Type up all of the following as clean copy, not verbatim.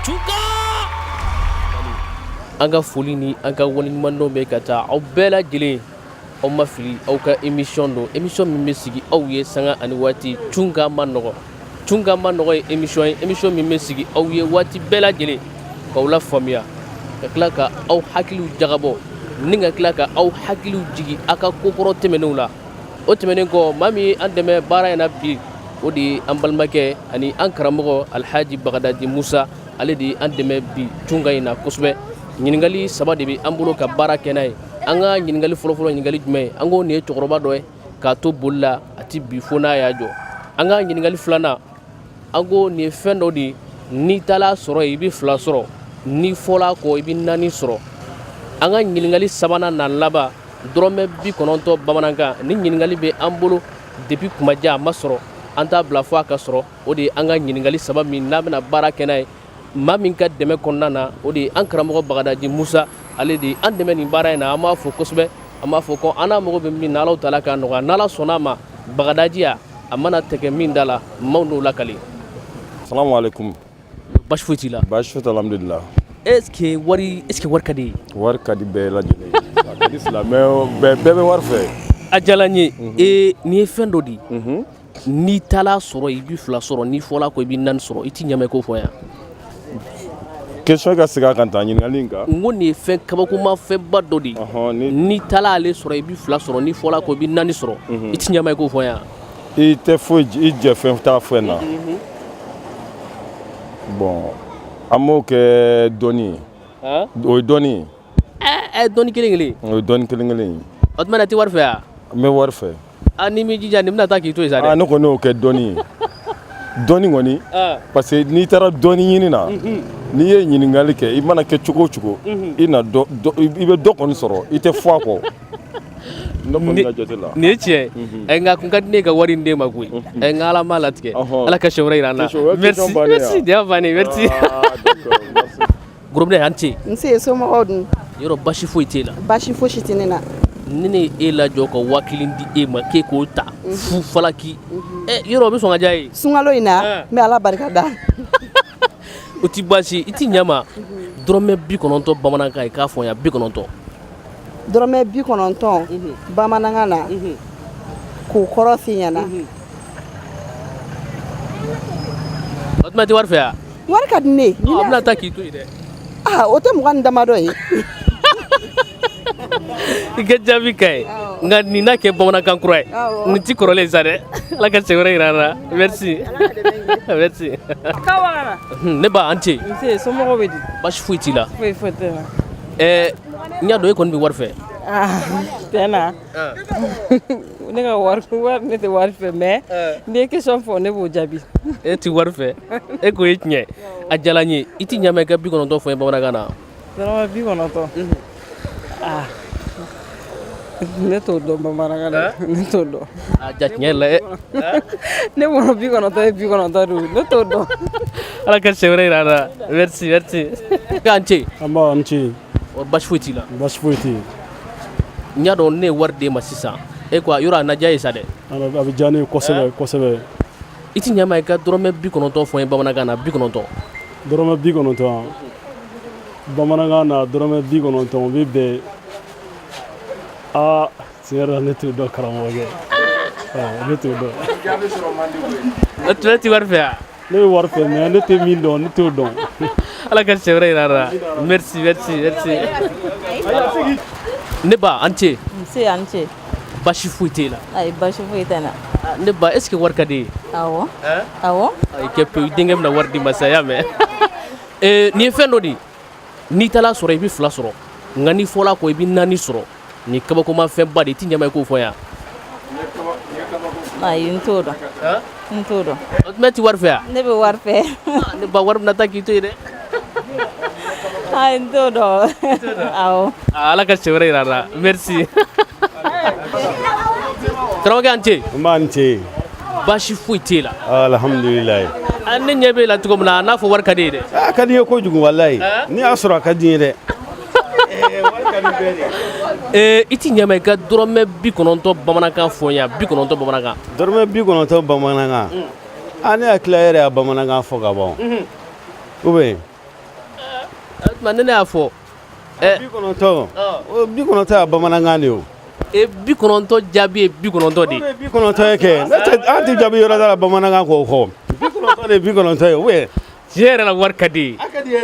Chuka an ka foli ni an ka waleɲumandɔn bɛ ka taa aw bɛɛ lajɛlen aw ma fili aw ka émission don émission min bɛ sigi aw ye sanga ani waati Cunga ma nɔgɔ ye émission min bɛ sigi aw ye waati bɛɛ lajɛlen k'aw la faamuya ka tila ka aw hakiliw jagabɔ ni ka tila ka aw hakiliw jigi aw ka kokɔrɔ tɛmɛnenw la o tɛmɛnen kɔ maa min ye an dɛmɛ baara in na bi o de ye an balimakɛ ani an karamɔgɔ Alhaji Bagadaji Musa ale de ye an dɛmɛ bi Cunga in na kosɛbɛ ɲininkali saba de bɛ an bolo ka baara kɛ n'a ye an ka ɲininkali fɔlɔfɔlɔ ɲininkali jumɛn ye an ko nin ye cɛkɔrɔba dɔ ye k'a to boli la a ti bi fo n'a y'a jɔ an ka ɲininkali filanan an ko nin ye fɛn dɔ de ye n'i taara sɔrɔ yen i bɛ fila sɔrɔ n'i fɔla kɔ i bɛ naani sɔrɔ an ka ɲininkali sabanan n'a laban dɔrɔmɛ 90 bamanankan ni ɲininkali bɛ an bolo depuis kumaja a ma sɔrɔ an t'a bila fo a ka sɔrɔ o de ye an ka ɲininkali saba min n'a bɛna baara kɛ n'a ye maa min ka dɛmɛ kɔnɔna na o de ye an karamɔgɔ Bagadaji Musa ale de ye an dɛmɛ nin baara in na an b'a fɔ kosɛbɛ an b'a fɔ ko an n'a mago bɛ min na Alahu Taala k'a nɔgɔya n'Ala sɔnn'a ma Bagadaji a mana tigɛ min da la maaw n'o lakali. Salamu alaikum. Baasi foyi t'i la. Baasi foyi t'ala alhamdulillah. Est-ce que wari ka di ye. Wari ka di bɛɛ lajɛlen ye. A ka di silamɛw bɛɛ bɛ wari fɛ. A diyala n ye nin ye fɛn dɔ di n'i taara sɔrɔ i bɛ fila sɔrɔ n'i fɔla ko i bɛ naani sɔrɔ i ti ɲamɛ ko fɔ yan. Question ka segin a kan tan ɲininkali in kan. N ko nin ye fɛn kabakoma fɛnba dɔ de ye n'i taara ale sɔrɔ i bɛ fila sɔrɔ n'i fɔla ko i bɛ naani sɔrɔ i ti ɲamɛ ko fɔ yan. I tɛ foyi i jɛ fɛn t'a fɛn na. Bon an m'o kɛ dɔnni ye. O ye dɔnni ye. Dɔnni kelen-kelen. O ye dɔnni kelen-kelen ye. O tuma na i tɛ wari fɛ yan. N bɛ wari fɛ. N'i m'i jija nin bɛna taa k'i to yen sa dɛ. Ne kɔni y'o kɛ dɔnni ye. Dɔnni kɔni parce que n'i taara dɔnni ɲini na n'i ye ɲininkali kɛ i mana kɛ cogo o cogo i bɛ dɔ kɔni sɔrɔ i tɛ fɔ a kɔ. Ne kɔni ka jate la. Nin ye tiɲɛ ye nka kun ka di ne ye ka wari in d'e ma koyi nka Ala m'a latigɛ Ala ka siɲɛ wɛrɛ jira an na. Merci nin y'a bannen merci. Gorobinɛ an tɛ yen. Nse somɔgɔw dun. Yɔrɔ baasi foyi t'e la. Baasi fosi tɛ ne na. Ni ne ye e lajɔ ka 1000 di e ma k'e k'o ta fu falaki yɔrɔ o bɛ sɔn ka diya ye. Sunkalo in na n bɛ Ala barika da. O ti baasi i ti ɲama dɔrɔmɛ 90 bamanankan ye k'a fɔ n ye 90. Dɔrɔmɛ 90 bamanankan na k'o kɔrɔ f'i ɲɛna. O tuma i tɛ wari fɛ yan. Wari ka di ne ye. A bɛna taa k'i to yen dɛ. O tɛ mɔgɔ ni damadɔ ye. I ka jaabi ka ɲi nka nin na kɛ bamanankan kura ye nin ti kɔrɔlen sa dɛ Ala ka siɲɛ wɛrɛ jira an na merci merci. Ne ba an tɛ yen. Nse somɔgɔw bɛ di. Baasi foyi t'i la. Foyi tɛ na. N y'a dɔn e kɔni bɛ wari fɛ. Tiɲɛ na ne ka wari ne tɛ wari fɛ mais n'i ye question fɔ ne b'o jaabi. E ti wari fɛ e ko ye tiɲɛ a diyala n ye i ti ɲamɛ ka 90 fɔ n ye bamanankan na. Dɔrɔmɛ 90. Ne t'o dɔn bamanankan na ne t'o dɔn. A ja tiɲɛ la ɛ. Ne bɔra 90 ye 90 don ne t'o dɔn. Ala ka siɲɛ wɛrɛ jira an na merci merci. K'an ce. An b'a an ce. Baasi foyi t'i la. Baasi foyi tɛ yen. N y'a dɔn ne ye wari d'e ma sisan e ko yɔrɔ a na diya ye sa dɛ. A bɛ diya ne ye kosɛbɛ kosɛbɛ. I ti ɲama i ka dɔrɔmɛ 90 fɔ n ye bamanankan na 90. Dɔrɔmɛ 90 bamanankan na dɔrɔmɛ 90 o bɛ bɛn tiɲɛ yɛrɛ la ne t'o dɔn karamɔgɔkɛ ne t'o dɔn. O tuma e ti wari fɛ yan. Ne bɛ wari fɛ mais ne tɛ min dɔn ne t'o dɔn. Ala ka siɲɛ wɛrɛ jira an na merci merci merci. Ne ba an ce. Nse an ce. Baasi foyi t'e la. Ayi baasi foyi tɛ na. Ne ba est ce que wari ka di ye. Awɔ. Awɔ. I kɛ pewu i denkɛ bɛna wari di ma sa y'a mɛn. Nin ye fɛn dɔ de ye n'i taara sɔrɔ i bɛ fila sɔrɔ nka n'i fɔla ko i bɛ naani sɔrɔ nin kabakoma fɛnba de i ti ɲama i k'o fɔ yan. Ayi n t'o dɔn. N t'o dɔn. O tuma e ti wari fɛ yan. Ne bɛ wari fɛ. Ne ba wari bɛna taa k'i to yen dɛ. Ayi n t'o dɔn. Awɔ. Ala ka siɲɛ wɛrɛ jira an na merci. Karamɔgɔkɛ an ce. N b'a ni ce. Baasi foyi t'e la. Alhamdulilayi. Ne ɲɛ b'e la cogo min na a n'a fɔ wari ka di ye dɛ. A ka di ye kojugu walayi n'i y'a sɔrɔ a ka di ye dɛ. I ti ɲama i ka dɔrɔmɛ 90 bamanankan fɔ n ye 90 bamanankan. Dɔrɔmɛ 90 bamanankan ne hakili la e yɛrɛ y'a bamanankan fɔ ka ban ou bien tuma ne y'a fɔ bi kɔnɔntɔn ye bamanankan de ye o bi kɔnɔntɔn jaabi ye bi kɔnɔntɔn de ye bi kɔnɔntɔn ye kɛ an tɛ jaabi yɔrɔ da la bamanankan k'o fɔ bi kɔnɔntɔn de ye bi kɔnɔntɔn ye ou bien tiɲɛ yɛrɛ la wari ka di ye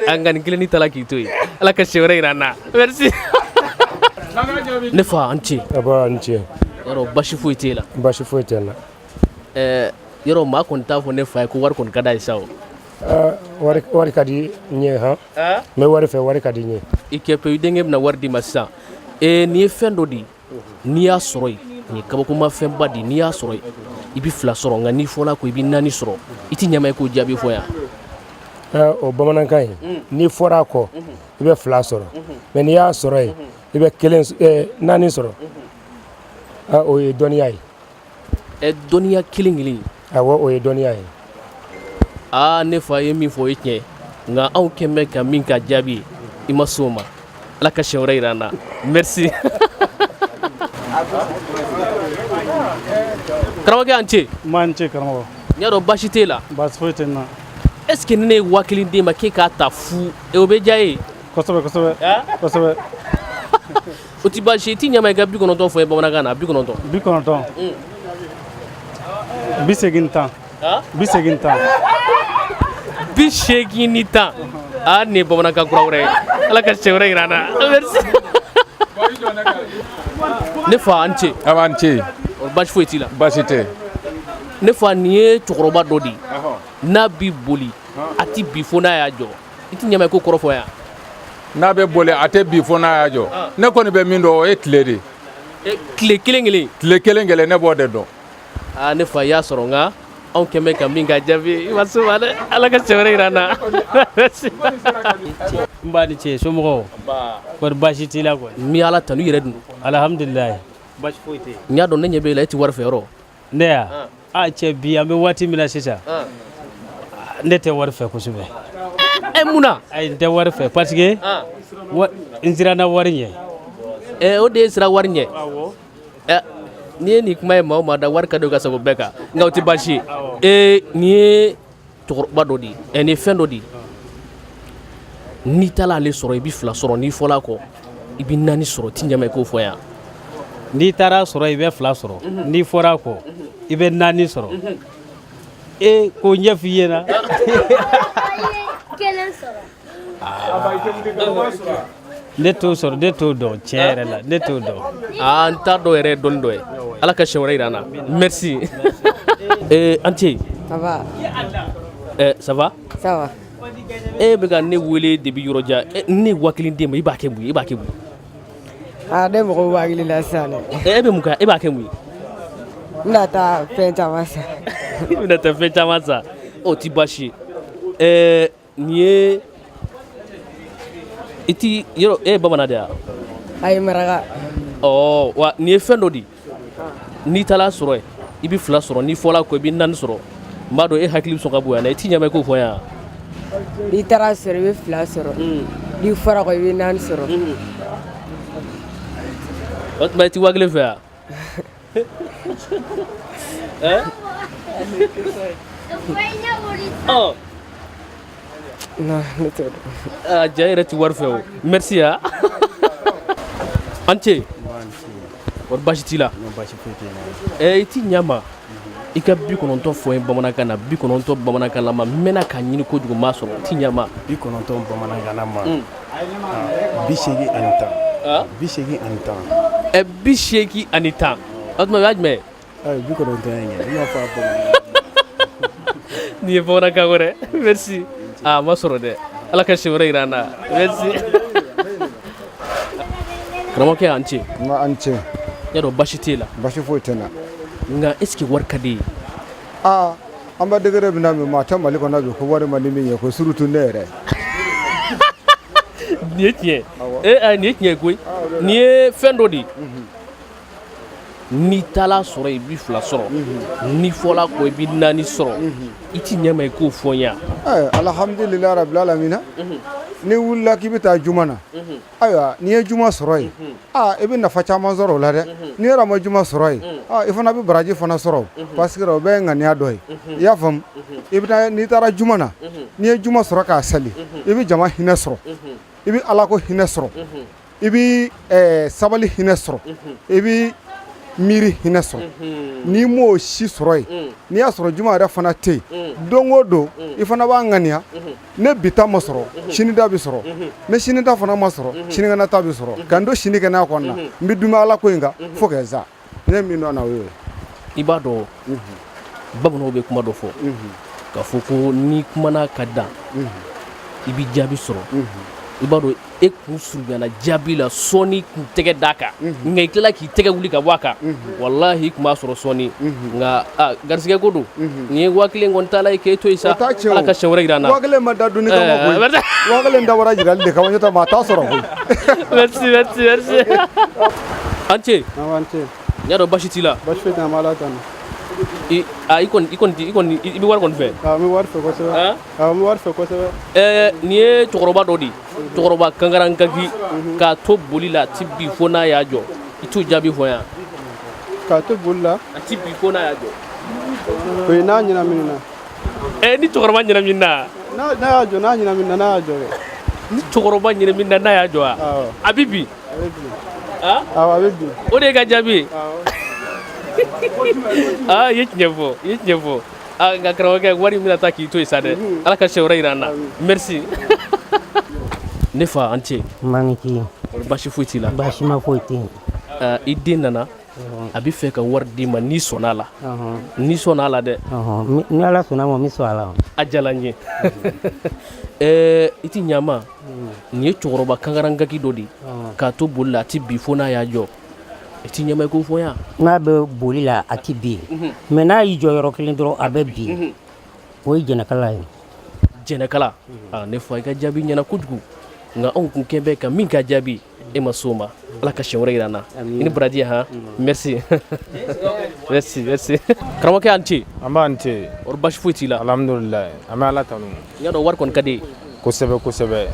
a nka nin kelennin ta la k'i to yen ala ka siɲɛ wɛrɛ yira an na merci ne fa an ce n ce yɔrɔ basi foyi t'e la basi foyi tɛ n na yɔrɔ maa kɔni t'a fɔ ne fa ye ko wari kɔni ka d'a ye sa o wari ka di n ye han n bɛ wari fɛ wari ka di n ye i kɛ pe i denkɛ bɛna wari d'i ma sisan nin ye fɛn dɔ de ye n'i y'a sɔrɔ yen nin ye kabakomafɛnba de ye n'i y'a sɔrɔ yen i bɛ 2 sɔrɔ nka n'i fɔla ko i bɛ 4 sɔrɔ i tɛ ɲama ye k'o jaabi fɔ yan o bamanankan in n'i fɔra a kɔ i bɛ 2 sɔrɔ mɛ n'i y'a sɔrɔ yen i bɛ 4 sɔrɔ o ye dɔnniya ye dɔnniya kelen awɔ o ye dɔnniya ye ne fa ye min fɔ o ye tiɲɛ nka anw kɛn bɛ ka min ka jaabi ye i ma s'o ma ala ka siɲɛ wɛrɛ yira an na merci karamɔgɔkɛ an ce n ce karamɔgɔ n y'a dɔn baasi t'e la baasi foyi tɛ n na est ce que ni ne ye 1000 d'e ma k'e k'a ta fu o bɛ diya e ye kosɛbɛ o tɛ baasi ye i t'i ɲama i ka 90 fɔ ye bamanankan na 90 80 tan 80 tan 80 ni tan nin ye bamanankan kura wɛrɛ ye ala ka siɲɛ wɛrɛ yira an na merci ne fa an ce a b'an ce baasi foyi t'i la baasi tɛ ne fa nin ye cɛkɔrɔba dɔ de ye n'a b'i boli a tɛ bi fo n'a y'a jɔ i tɛ ɲama i ko kɔrɔ fɔ yan n'a bɛ boli a tɛ bi fo n'a y'a jɔ ne kɔni bɛ min dɔn o ye tile de tile kelen ne b'o de dɔn ne fa y'a sɔrɔ nka anw kɛn bɛ ka min ka jaabi i ma s'o ma dɛ ala ka siɲɛ wɛrɛ yira an na n b'a ni ce somɔgɔw kɔri baasi t'i la kɔni n bɛ ala tanu i yɛrɛ dun alhamdulilayi baasi foyi tɛ n y'a dɔn ne ɲɛ b'e la e tɛ wari fɛ yɔrɔ ne ya cɛ bi an bɛ waati min na sisan ne tɛ wari fɛ kosɛbɛ mun na ayi n tɛ wari fɛ parce que n siranna wari ɲɛ o de ye sira wari ɲɛ n'i ye nin kuma ye maa o maa da wari ka di o ka sago bɛɛ kan nka o tɛ baasi ye nin ye cɛkɔrɔba dɔ de ye nin ye fɛn dɔ de ye n'i taara ale sɔrɔ i bɛ 2 sɔrɔ n'i fɔla a kɔ i bɛ 4 sɔrɔ i tɛ ɲama i k'o fɔ yan n'i taara sɔrɔ i bɛ 2 sɔrɔ n'i fɔra a kɔ i bɛ 4 sɔrɔ k'o ɲɛf'i ɲɛna ne t'o sɔrɔ ne t'o dɔn tiɲɛ yɛrɛ la ne t'o dɔn n t'a dɔn yɛrɛ ye dɔnni dɔ ye ala ka siɲɛ wɛrɛ yira an na merci an ce ça va ça va ça va e bɛ ka ne wele depuis yɔrɔ jan ne ye 1000 d'e ma i b'a kɛ mun ye i b'a kɛ mun ye ne mago b'a hakili la sisan dɛ e bɛ mun kɛ e b'a kɛ mun ye n bɛna taa fɛn caman san i bɛna taa fɛn caman san o tɛ baasi ye nin ye i ti yɔrɔ e ye bamanan de ye ayi maraka wa nin ye fɛn dɔ de ye n'i taara sɔrɔ yen i bɛ 2 sɔrɔ n'i fɔla ko i bɛ 4 sɔrɔ n b'a dɔn e hakili bɛ sɔn ka bonya na i t'i ɲama i k'o fɔ yan n'i taara sɔrɔ i bɛ 2 sɔrɔ n'i fɔra ko i bɛ 4 sɔrɔ o tuma i tɛ 1000 fɛ yan non ne t'o dɔn ja yɛrɛ tɛ wari fɛ o merci an ce wari baasi t'i la i t'i ɲama i ka 90 fɔ n ye bamanankan na 90 bamanankan lama n mɛnna k'a ɲini kojugu m'a sɔrɔ n t'i ɲama 90 bamanankan na ma 80 ani 10 80 ani 10 80 ani 10 o tuma o y'a jumɛn ye 90 ye ɲɛ i m'a fɔ a bamanan nin ye bamanankan wɛrɛ merci a ma sɔrɔ dɛ ala ka siɲɛ wɛrɛ yira an na merci karamɔgɔkɛ an ce an ce y'a dɔn baasi t'e la baasi foyi tɛ n na nka est ce que wari ka di ye an bɛ degré min na bi maa tɛ Mali kɔnɔ bi ko wari man di min ye ko surtout ne yɛrɛ nin ye tiɲɛ nin ye tiɲɛ koyi nin ye fɛn dɔ de ye n'i taara sɔrɔ i bɛ 2 sɔrɔ n'i fɔla ko i bɛ 4 sɔrɔ i t'i ɲɛma i k'o fɔ n ye alhamdulilayi rabil alamina ni wulila k'i bɛ taa juma na ayiwa n'i ye juma sɔrɔ yen i bɛ nafa caman sɔrɔ o la dɛ n'i yɛrɛ ma juma sɔrɔ yen i fana bɛ baraji fana sɔrɔ parce que o bɛɛ ye ŋaniya dɔ ye i y'a faamu i bɛ taa n'i taara juma na n'i ye juma sɔrɔ k'a sali i bɛ jama hinɛ sɔrɔ i bɛ ala ko hinɛ sɔrɔ i bɛ sabali hinɛ sɔrɔ i bɛ miiri hinɛ sɔrɔ n'i m'o si sɔrɔ yen n'i y'a sɔrɔ juma yɛrɛ fana tɛ yen don o don i fana b'a ŋaniya ne bi ta ma sɔrɔ sini ta bɛ sɔrɔ ne sini ta fana ma sɔrɔ sinikɛnɛ ta bɛ sɔrɔ ka n don sini kɛnɛya kɔnɔna n bɛ dumi ala ko in kan fo kɛ sa ne ye min dɔn na o ye i b'a dɔn bamananw bɛ kuma dɔ fɔ k'a fɔ ko n'i kumana ka dan i bɛ jaabi sɔrɔ i b'a dɔn e kun surunyana jaabi la sɔɔni kun tɛgɛ d'a kan nka i tilala k'i tɛgɛ wuli ka bɔ a kan walahi i kun b'a sɔrɔ sɔɔni nka garisɛgɛ ko don nin ye 1000 kɔni t'a la i k'e to yen sa ala ka siɲɛ wɛrɛ jira an na 1000 ma da dunni kama koyi 1000 dabɔra jirali de kama n'o tɛ maa t'a sɔrɔ koyi merci an ce n y'a dɔn basi t'i la basi foyi tɛ an bɛ ala tanu i bɛ wari kɔni fɛ n bɛ wari fɛ kosɛbɛ n bɛ wari fɛ kosɛbɛ nin ye cɛkɔrɔba dɔ de cɛkɔrɔba kankarankaki k'a to boli la a ti bi fo n'a y'a jɔ i t'o jaabi fɔ yan k'a to boli la a ti bi fo n'a y'a jɔ o ye n'a ɲɛnaminina ni cɛkɔrɔba ɲɛnaminina n'a y'a jɔ n'a ɲɛnaminina n'a y'a jɔ dɛ ni cɛkɔrɔba ɲɛnaminina n'a y'a jɔ wa a bɛ bi awɔ a bɛ bi o de ye ka jaabi ye i ye tiɲɛ fɔ nka karamɔgɔkɛ wari min bɛna taa k'i to yen sa dɛ ala ka siɲɛ wɛrɛ jira an na merci ne fa an ce maa ci basi foyi t'i la basi ma foyi tɛ yen i den nana a bɛ fɛ ka wari d'i ma n'i sɔnna a la n'i sɔnna a la dɛ ni ala sɔnna ma n bɛ sɔn a la a diyala n ye i ti ɲama nin ye cɛkɔrɔba kankarankaki dɔ de k'a to boli la a ti bi fo n'a y'a jɔ i ti ɲama i ko fɔ yan n'a bɛ boli la a ti bi mɛ n'a y'i jɔ yɔrɔ kelen dɔrɔn a bɛ bi o ye jɛnɛkala ye jɛnɛkala ne fa i ka jaabi ɲɛna kojugu nka anw kun kɛ bɛ ka min ka jaabi e ma s'o ma ala ka siɲɛ wɛrɛ jira an na i ni baraji han merci merci karamɔgɔkɛ an ce an b'an ce wari basi foyi t'i la alhamdulilayi an bɛ ala tanu n y'a dɔn wari kɔni ka di ye kosɛbɛ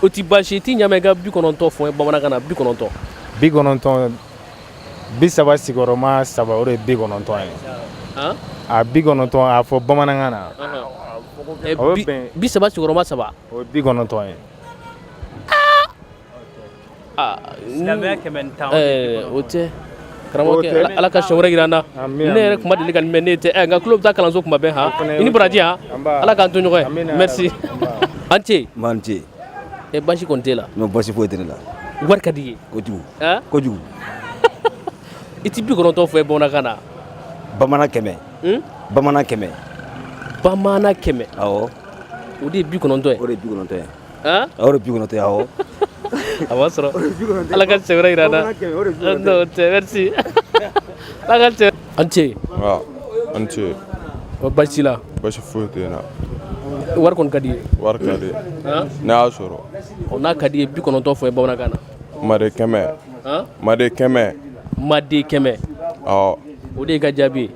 o ti baasi i t'i ɲama i ka 90 fɔ bamanankan na 90 90 30 sigiyɔrɔma 3 o de ye 90 ye a 90 a fɔ bamanankan na 30 sigiyɔrɔma 3 o ye 90 ye silamɛya 110 o tɛ karamɔgɔkɛ ala ka siɲɛ wɛrɛ jira an na ne yɛrɛ kuma deli ka nin mɛn ne tɛ nka tulo bɛ taa kalanso kuma bɛɛ han i ni baraji han ala k'an to ɲɔgɔn ye merci an ce m'an ce basi kɔni t'e la non basi foyi tɛ ne la wari ka di ye kojugu i ti 90 fɔ bamanankan na bamanan 100 bamanan 100 bamanan 100 awɔ o de ye 90 ye o de ye 90 ye o de ye 90 ye awɔ a b'a sɔrɔ ala ka siɲɛ wɛrɛ jira an na non tɛ merci ala ka siɲɛ an ce an ce basi t'i la basi foyi tɛ n na wari kɔni ka di ye wari ka di ne y'a sɔrɔ n'a ka di ye 90 fɔ bamanankan na maden 100 maden 100 awɔ o de ye ka jaabi ye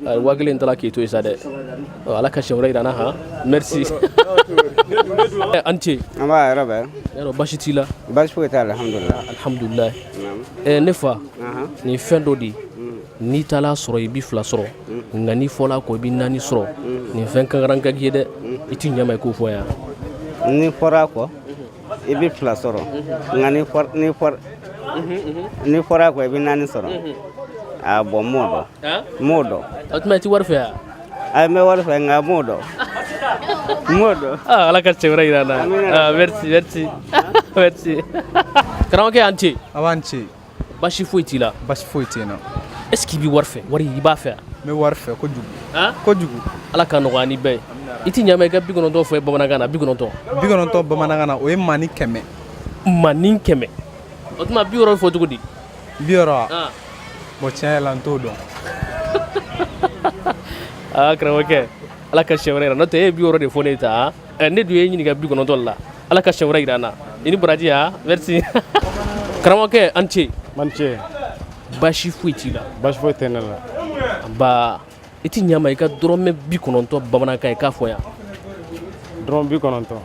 1000 tala k'i to yen sa dɛ ala ka siɲɛ wɛrɛ jira an na han merci an ce an b'a yɛrɛ bɛ yarɔ basi t'i la basi foyi t'a la alhamdulilayi ne fa nin fɛn dɔ de ye n'i taara sɔrɔ i bɛ 2 sɔrɔ nka n'i fɔla kɔ i bɛ 4 sɔrɔ nin fɛn kankarankaki ye dɛ i ti ɲama i k'o fɔ yan n'i fɔra kɔ i bɛ 2 sɔrɔ nka n'i fɔra kɔ i bɛ 4 sɔrɔ a bɔn m'o dɔn o tuma i ti wari fɛ yan a n bɛ wari fɛ nka m'o dɔn ala ka siɲɛ wɛrɛ jira an na merci karamɔgɔkɛ an ce a b'an ce basi foyi t'i la basi foyi tɛ yen nɔ est ce que i bɛ wari fɛ wari i b'a fɛ yan n bɛ wari fɛ kojugu ala ka nɔgɔya ni bɛɛ ye i ti ɲama i ka 90 fɔ bamanankan na 90 bamanankan na o ye maa ni 100 o tuma 60 fɔ cogo di 60 bon tiɲɛ yɛrɛ la n t'o dɔn karamɔgɔkɛ ala ka siɲɛ wɛrɛ jira n'o tɛ e ye 60 de fɔ ne ta ne dun ye ɲininka 90 la ala ka siɲɛ wɛrɛ jira an na i ni baraji han merci karamɔgɔkɛ an ce man ce basi foyi t'i la basi foyi tɛ ne la ba i ti ɲama i ka dɔrɔmɛ 90 bamanankan ye k'a fɔ yan dɔrɔn 90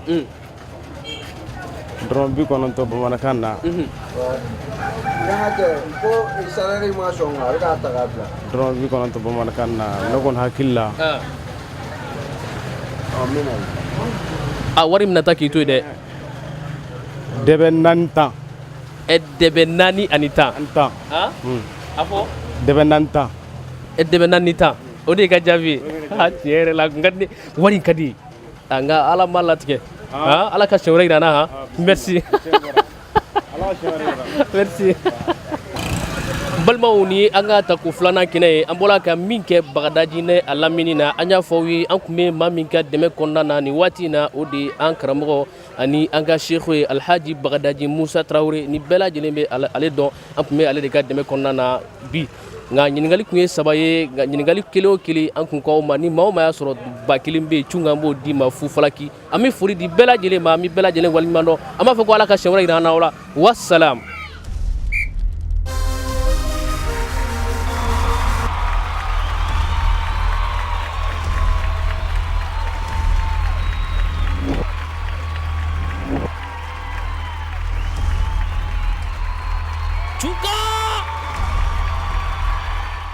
dɔrɔn 90 bamanankan na dɔrɔn 90 bamanankan na ne kɔni hakili la wari mina ta k'i to yen dɛ dɛbɛ 4 tan dɛbɛ 4 ani 10 a fɔ dɛbɛ 4 tan dɛbɛ 4 ni 10 o de y'i ka jaabi ye tiɲɛ yɛrɛ la wari in ka di nka ala m'a latigɛ ala ka siɲɛ wɛrɛ yira n na merci merci balimaw ni an ka ta ko filanan kɛnɛ ye an bɔra ka min kɛ bagadaji ne a lamini na an y'a fɔ aw ye an tun bɛ maa min ka dɛmɛ kɔnɔna na nin waati in na o de ye an karamɔgɔ ani an ka seeko ye alhaji bagadaji musa tarawele ni bɛɛ lajɛlen bɛ ale dɔn an tun bɛ ale de ka dɛmɛ kɔnɔna na bi nka ɲininkali tun ye 3 ye nka ɲininkali kelen o kelen an tun k'aw ma ni maa o maa y'a sɔrɔ 1000 bɛ yen cunga an b'o d'i ma fu falaki an bɛ foli di bɛɛ lajɛlen ma an bɛ bɛɛ lajɛlen waleɲuman dɔn an b'a fɔ ko ala ka siɲɛ wɛrɛ jira an na o la wasalam. Chuka!